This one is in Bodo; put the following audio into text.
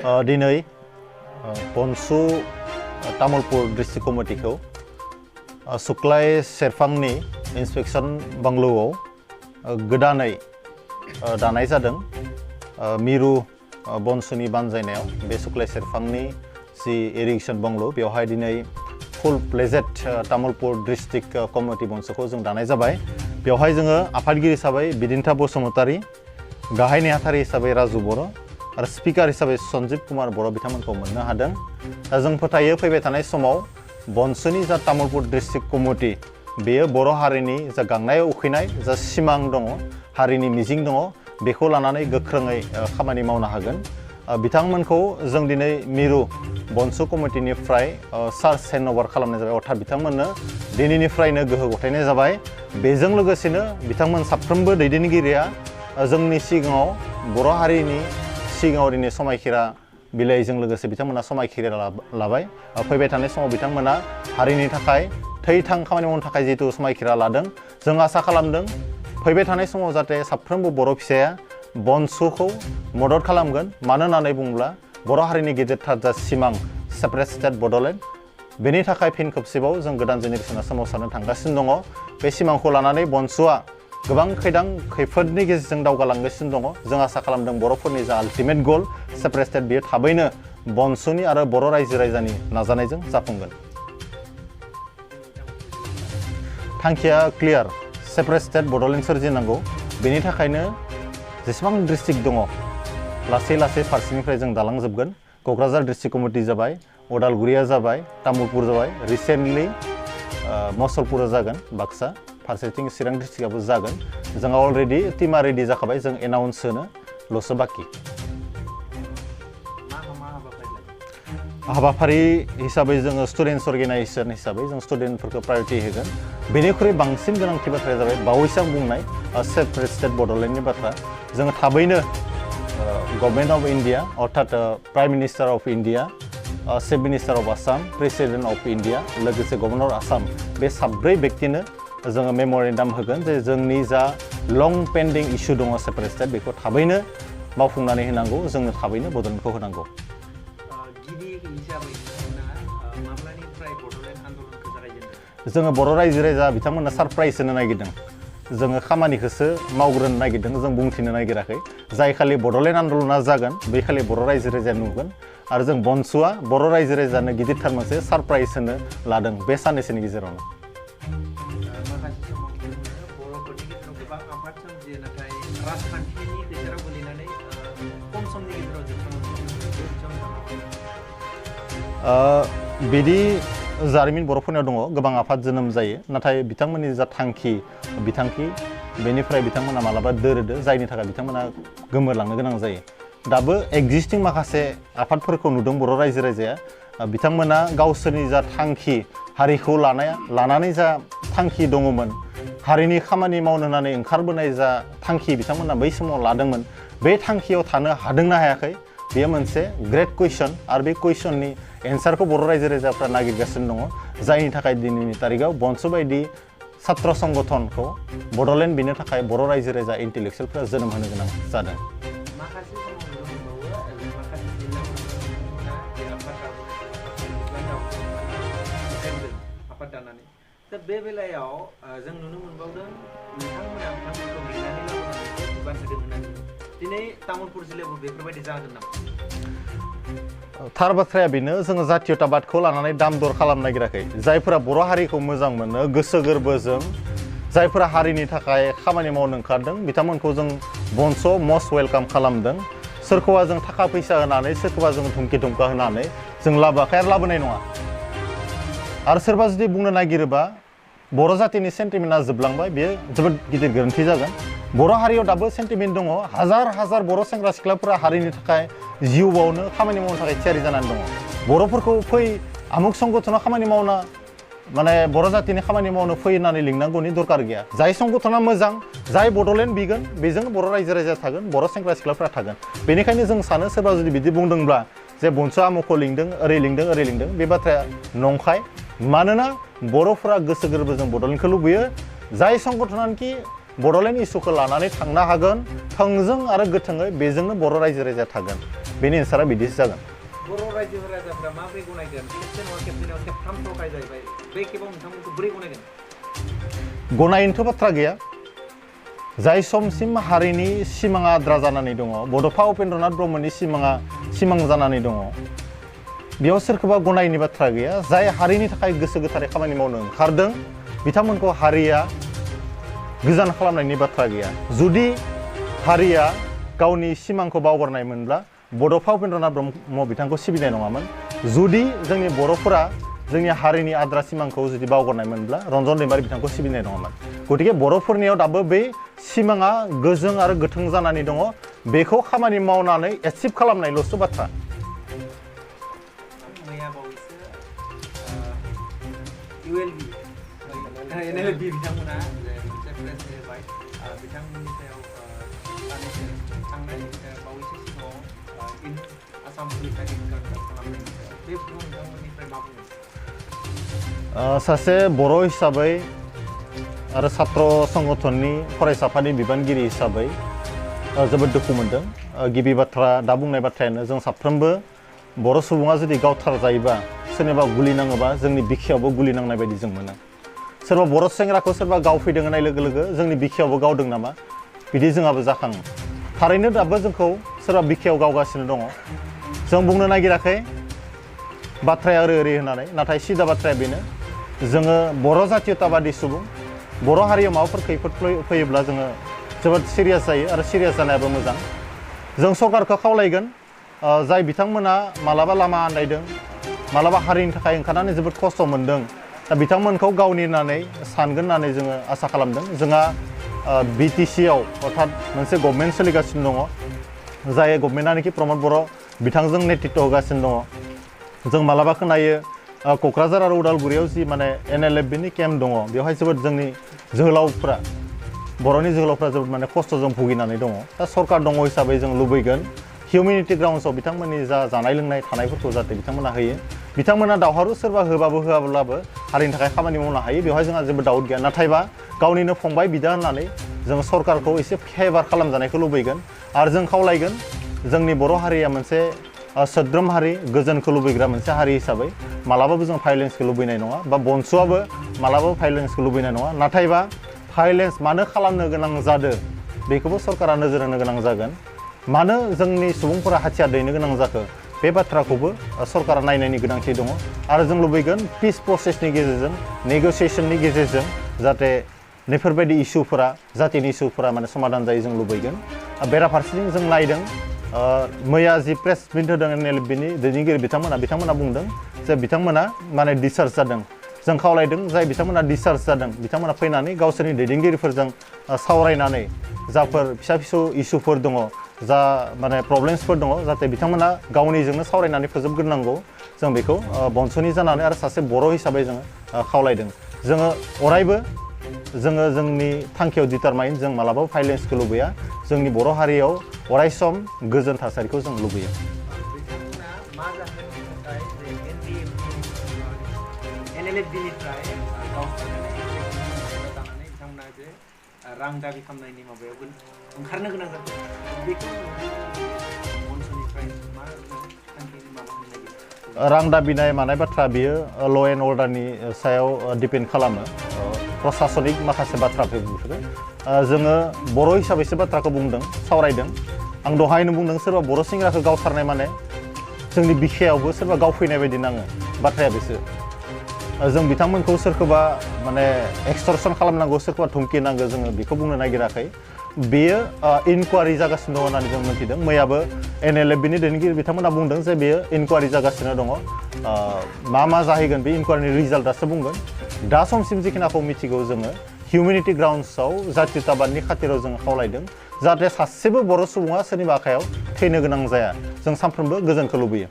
दिनै बनसु तामुलपुर डिस्ट्रिक्ट कमिटिखौ सुक्लाय सेरफांनि इन्सपेक्शन बांग्लौआव गोदानै दानाय जादों। मिरु बनसुनि बानजायनायाव बे सुक्लाय सेरफांनि जि इरिगेशन बांग्लौ बेवहाय दिनै फुल प्लेजेड तामुलपुर डिस्ट्रिक्ट कमिटि बनसुखौ जों दानाय जाबाय। बेवहाय जोङो आफादगिरि हिसाबै बिदिन्था बसुमतारी, गाहाय नेहाथारि हिसाबै राजु बर' आरो स्पिकार हिसाबै सन्जीब कुमार बर' बिथांमोनखौ मोननो हादों। दा जों फोथायो फैबाय थानाय समाव बनसुनि जा तामुलपुर डिस्ट्रिक्ट कमिटि बेयो बर' हारिनि जा गांनाय उखैनाय जा सिमां दङ, हारिनि मिजिं दङ, बेखौ लानानै गोख्रोङै खामानि मावनो हागोन। बिथांमोनखौ जों दिनै मिरु बनसु कमिटिनिफ्राय चार्ज हेन्डअभार खालामनाय जाबाय, अर्थात बिथांमोननो दिनैनिफ्रायनो गोहो गथायनाय जाबाय। बेजों लोगोसेनो बिथांमोन साफ्रोमबो दैदेनगिरिया जोंनि सिगाङाव बर' हारिनि सिगाङाव दिनै समायखिरा बिलाइजों लोगोसे बिथांमोना समायखिरा लाबाय। फैबाय थानाय समाव बिथांमोना हारिनि थाखाय थै-थां खामानि मावनो थाखाय जिहेतु समायखिरा लादों, जों आसा खालामदों फैबाय थानाय समाव जाहाथे साफ्रोमबो बर' फिसाया बनसुखौ मदद खालामगोन। मानो होननानै बुङोब्ला बर' हारिनि गेदेरथार जा सिमां सेपारेट स्टेट बड'लेण्ड, बेनि थाखाय फिन खेबसेबाव जों गोदान जेनेरेसना सोमावसारनो थांगासिनो दङ। बे सिमांखौ लानानै बनसुआ गोबां खैफोदनि गेजेरजों दावगालांगासिनो दङ। जों आसा खालामदों बर'फोरनि जा आल्टिमेट गल सेपारेट स्टेट बेयो थाबैनो बनसुनि आरो बर' रायजो राजानि नाजानायजों जाफुंगोन। थांखिया क्लियार, सेपारेट स्टेट बड'लेण्ड सोरजिनांगौ। बेनि थाखायनो जेसेबां डिस्ट्रिक्ट दङ लासै लासै फारसेनिफ्राय जों दालांजोबगोन। क'क्राझार डिस्ट्रिक्ट कमिटि जाबाय, उदालगुरिया जाबाय, तामुलपुर जाबाय, रिसेन्टलि मसलपुरा जागोन, बाक्सा, फारसेथिं चिरां डिस्ट्रिक्टआबो जागोन। जोंहा अलरेडि टिमा रेडि जाखाबाय, जों एनाउन्स होनोल'सो बाखि। हाबाफारि हिसाबै जोङो स्टुडेन्टस अर्गेनाइजेसन हिसाबै जों स्टुडेन्टफोरखौ प्रायरिटि होगोन। बेनिख्रुइ बांसिन गोनांथि बाथ्राया जाबाय बावैसो आं बुंनाय सेपारेट स्टेट बड'लेण्डनि बाथ्रा। जोङो थाबैनो गभर्नमेन्ट अफ इन्डिया अर्थात prime minister of India, chief minister of Assam, president of India, लोगोसे गभर्नर आसाम, बे साब्रै व्यक्तिनो जोङो मेम'रेन्डाम होगोन जे जोंनि जा लं पेन्डिं इस्यु दङ सेपारेट स्टेट बेखौ थाबैनो मावफुंनानै होनांगौ, जोंनो थाबैनो बड'लेण्डखौ होनांगौ। जोङो बर' रायजो राजा बिथांमोननो सारप्राइज होनो नागिरदों। जोङो खामानिखौसो मावग्रोनो नागिरदों, जों बुंथिनो नागिराखै। जाय खालि बड'लेण्ड आन्दलना जागोन बे खालि बर' रायजो राजाया नुगोन। आरो जों बनसुआ बर' रायजो राजानो गिदिरथार मोनसे सारप्राइज होनो लादों बे साननैसोनि गेजेरावनो। बिदि जारिमिन बर'फोरनियाव दङ, गोबां आफाद जोनोम जायो, नाथाय बिथांमोननि जा बिथांखि बेनिफ्राय बिथांमोना मालाबा दोरोदो, जायनि थाखाय बिथांमोना गोमोरलांनो गोनां जायो। दाबो एक्जिस्टिं माखासे आफादफोरखौ नुदों बर' रायजो राजाया। बिथांमोना गावसोरनि जा थांखि, हारिखौ लानानै जा थांखि दङमोन, हारिनि खामानि मावनो होननानै ओंखारबोनाय जा थांखि बिथांमोना बै समाव लादोंमोन, बे थांखियाव थानो हादोंना हायाखै बेयो मोनसे ग्रेट कुइसन। आरो बे कुइसननि एन्सारखौ बर' रायजो राजाफ्रा नागिरगासिनो दङ। जायनि थाखाय दिनैनि तारिखआव बनसु बायदि छात्र संगठनखौ बड'लेण्ड बिनो थाखाय बर' रायजो राजा इन्टेलेक्सुवेलफ्रा जोनोम होनो गोनां जादों। दा बे बेलायाव जों नुनो मोनबावदों नोंथांमोना बिथांमोनखौ लिंनानै लाबोनानै बिबान होदों होननानै दिनै तामुलपुर जिल्लायावबो बेफोरबायदि जागोन नामा? थार बाथ्राया बेनो, जोङो जातीयताबादखौ लानानै दाम दर खालामनो नागिराखै। जायफोरा बर' हारिखौ मोजां मोनो, गोसो गोरबोजों जायफोरा हारिनि थाखाय खामानि मावनो ओंखारदों, बिथांमोनखौ जों बनसुआव मस्ट वेलकाम खालामदों। सोरखौबा जों थाखा फैसा होनानै, सोरखौबा जों धुमखि धमका होनानै जों लाबोआखै आरो लाबोनाय नङा। आरो सोरबा जुदि बुंनो नागिरोबा बर' जातिनि सेन्टिमेन्टआ जोबलांबाय, बेयो जोबोद गिदिर गोरोन्थि जागोन। बर' हारियाव दाबो सेन्टिमेन्ट दङ। हाजार हाजार बर' सेंग्रा सिख्लाफोरा हारिनि थाखाय जिउ बावनो खामानि मावनो थाखाय थियारि जानानै दङ। बर'फोरखौ फै आमुक संगठनाव खामानि मावना बर' जातिनि खामानि मावनो फै होननानै लिंनांगौनि दरकार गैया। जाय संगठना मोजां, जाय बड'लेण्ड बिगोन, बेजों बर' रायजो राजा थागोन, बर' सेंग्रा सिख्लाफ्रा थागोन। बेनिखायनो जों सानो सोरबा जुदि बिदि बुंदोंब्ला जे बनसुआ आमुखौ लिंदों, ओरै लिंदों, बे बाथ्राया नंखाय। मानोना बर'फोरा गोसो गोरबोजों बड'लेण्डखौ लुबैयो। जाय संगठनानोखि बड'लेण्ड इस्युखौ लानानै थांनो हागोन थोंजों आरो गोथोङै बेजोंनो बर' रायजो राजाया थागोन बेनि एन्सारा बिदिसो जागोन बर' रायजो राजाफ्रा माबोरै गनायगोन खेबसे नङा खेबनै नङा खेबथाम थरखाय जाहैबाय बे खेबाव नोंथांमोनखौ बोरै गनायगोन गनायनोथ' बाथ्रा गैया जाय समसिम हारिनि सिमाङा आद्रा जानानै दङ बड'फा उपेन्द्रनाथ ब्रह्मनि सिमां जानानै दङ बेयाव सोरखौबा गनायनि बाथ्रा गैया जाय हारिनि थाखाय गोसो गोथारै खामानि मावनो ओंखारदों बिथांमोनखौ हारिया गोजान खालामनायनि बाथ्रा गैया जुदि हारिया गावनि सिमांखौ बावगारनायमोनब्ला बड'फा उपेन्द्रनाथ ब्रह्म बिथांखौ सिबिनाय नङामोन जुदि जोंनि बर'फोरा जोंनि हारिनि आद्रा सिमांखौ जुदि बावगारनायमोनब्ला रन्जन दैमारि बिथांखौ सिबिनाय नङामोन गतिके बर'फोरनियाव दाबो बे सिमाङा गोजों आरो गोथों जानानै दङ बेखौ खामानि मावनानै एचिभ खालामनायल'सो बाथ्रा मैया बावैसो ULB NLB बिथांमोना मोनसे प्रेस होबाय बिथांमोननि सायाव थांनाय बावैसो सिगाङाव आसाम पुलिसा खालामनाय बे नोंथांमोननिफ्राय मा बुङो सासे बर' हिसाबै आरो छात्र संगठननि फरायसा आफादनि बिबानगिरि हिसाबै जोबोद दुखु मोनदों गिबि बाथ्रा दा बुंनाय बाथ्रायानो जों साफ्रोमबो बर' सुबुङा जुदि गावथार जायोबा सोरनिबा गुलि नाङोबा जोंनि बिखायावबो गुलि नांनाय बायदि जों मोनो सोरबा बर' सेंग्राखौ सोरबा गावफैदों होननाय लोगो लोगो जोंनि बिखायावबो गावदों नामा बिदि जोंहाबो जाखाङो थारैनो दाबो जोंखौ सोरबा बिखायाव गावगासिनो दङ जों बुंनो नागिराखै बाथ्राया ओरै होननानै नाथाय सिदा बाथ्राया बेनो जोङो बर' जातीयताबादि सुबुं बर' हारियाव माबाफोर खैफोद फैयोब्ला जोङो जोबोद सिरियास जायो आरो सिरियास जानायाबो मोजां जों सरकारखौ खावलायगोन जाय बिथांमोना मालाबा लामा आन्दायदों मालाबा हारिनि थाखाय ओंखारनानै जोबोद खस्थ' मोनदों दा बिथांमोनखौ गावनि होननानै सानगोन होननानै जोङो आसा खालामदों जोंहा BTC आव अर्थात मोनसे गभर्नमेन्ट सोलिगासिनो दङ जाय गभर्नमेन्टआनोखि प्रमद बर' बिथांजों नेतृत्व होगासिनो दङ जों मालाबा खोनायो क'क्राझार आरो उदालगुरियाव जि माने NLFBनि केम्प दङ बेवहाय जोबोद जोंनि जोहोलावफ्रा बर'नि जोहोलावफ्रा जोबोद माने खस्थ'जों भुगिनानै दङ दा सरकार दङ हिसाबै जों लुबैगोन हिउमेनिटी ग्राउन्ड्सआव बिथांमोननि जा जानाय लोंनाय थानायफोरखौ जाहाथे बिथांमोना होयो बिथांमोना दावहारु सोरबा होबाबो होआब्लाबो हारिनि थाखाय खामानि मावनो हायो बेवहाय जोंहा जेबो डाउट गैया नाथायबा गावनिनो फंबाय बिदा होननानै जों सरकारखौ एसे फेभार खालामजानायखौ लुबैगोन आरो जों खावलायगोन जोंनि बर' हारिया मोनसे सोद्रोम हारि गोजोनखौ लुबैग्रा मोनसे हारि हिसाबै मालाबाबो जों भायलेन्सखौ लुबैनाय नङा बा बनसुआबो मालाबाबो भायलेन्सखौ लुबैनाय नङा नाथायबा भायलेन्स मानो खालामनो गोनां जादों बेखौबो सरकारा नोजोर होनो गोनां जागोन मानो जोंनि सुबुंफोरा हाथियार दैनो गोनां जाखो बे बाथ्राखौबो सरकारा नायनायनि गोनांथि दङ आरो जों लुबैगोन पिस प्रसेसनि गेजेरजों नेगसिएसननि गेजेरजों जाहाथे बेफोरबायदि इस्युफोरा जातिनि इस्युफोरा माने समाधान जायो जों लुबैगोन बेराफारसेथिं जों नायदों मैया जि प्रेस मिट होदों NLFBनि दैदेनगिरि बिथांमोना बुंदों जे बिथांमोना माने डिसचार्ज जादों जों खावलायदों जाय बिथांमोना डिसचार्ज जादों बिथांमोना फैनानै गावसोरनि दैदेनगिरिफोरजों सावरायनानै जाफोर फिसा फिसौ इस्युफोर दङ जा माने प्रब्लेम्सफोर दङ जाहाथे बिथांमोना गावनिजोंनो सावरायनानै फोजोबग्रोनांगौ जों बेखौ बनसुनि जानानै आरो सासे बर' हिसाबै जोङो खावलायदों जोङो अरायबो जोङो जोंनि थांखियाव डिटारमाइन जों मालाबाबो भायलेन्सखौ लुबैया जोंनि बर' हारियाव अरायसम गोजोन थासारिखौ जों लुबैयो NLFBनिफ्राय गावसोरनानै बिथांमोना जे रां दाबि खालामनायनि माबायाव ओंखारनो गोनां जादों बेखौ बनसुनिफ्राय मा थांखिनि माबा होननाय रां दाबिनाय मानाय बाथ्रा बियो ल' एन्ड अर्डारनि सायाव डिपेन्ड खालामो प्रशासनिक माखासे बाथ्राफोर बेफोरो जोङो बर' हिसाबैसो बाथ्राखौ बुंदों सावरायदों आं दहायनो बुंदों सोरबा बर' सेंग्राखौ गावथारनाय माने जोंनि बिखायावबो सोरबा गावफैनाय बायदि नाङो बाथ्राया बेसो जों बिथांमोनखौ सोरखौबा माने एक्सटरसन खालामनांगौ सोरखौबा धुमखि नांगौ जोङो बेखौ बुंनो नागिराखै बेयो इनकुवारि जागासिनो दङ होननानै जों मिथिदों मैयाबो NLFBनि दैदेनगिरि बिथांमोना बुंदों जे बेयो इनकुवारि जागासिनो दङ मा जाहैगोन बे इनकुवारिनि रिजाल्टआसो बुंगोन दा समसिम जिखिनाखौ मिथिगौ जोङो हिउमेनिटी ग्राउन्ड्सआव जातीयताबादनि खाथिराव जों खावलायदों जाहाथे सासेबो बर' सुबुङा सोरनिबा आखायाव थैनो गोनां जाया जों सानफ्रोमबो गोजोनखौ लुबैयो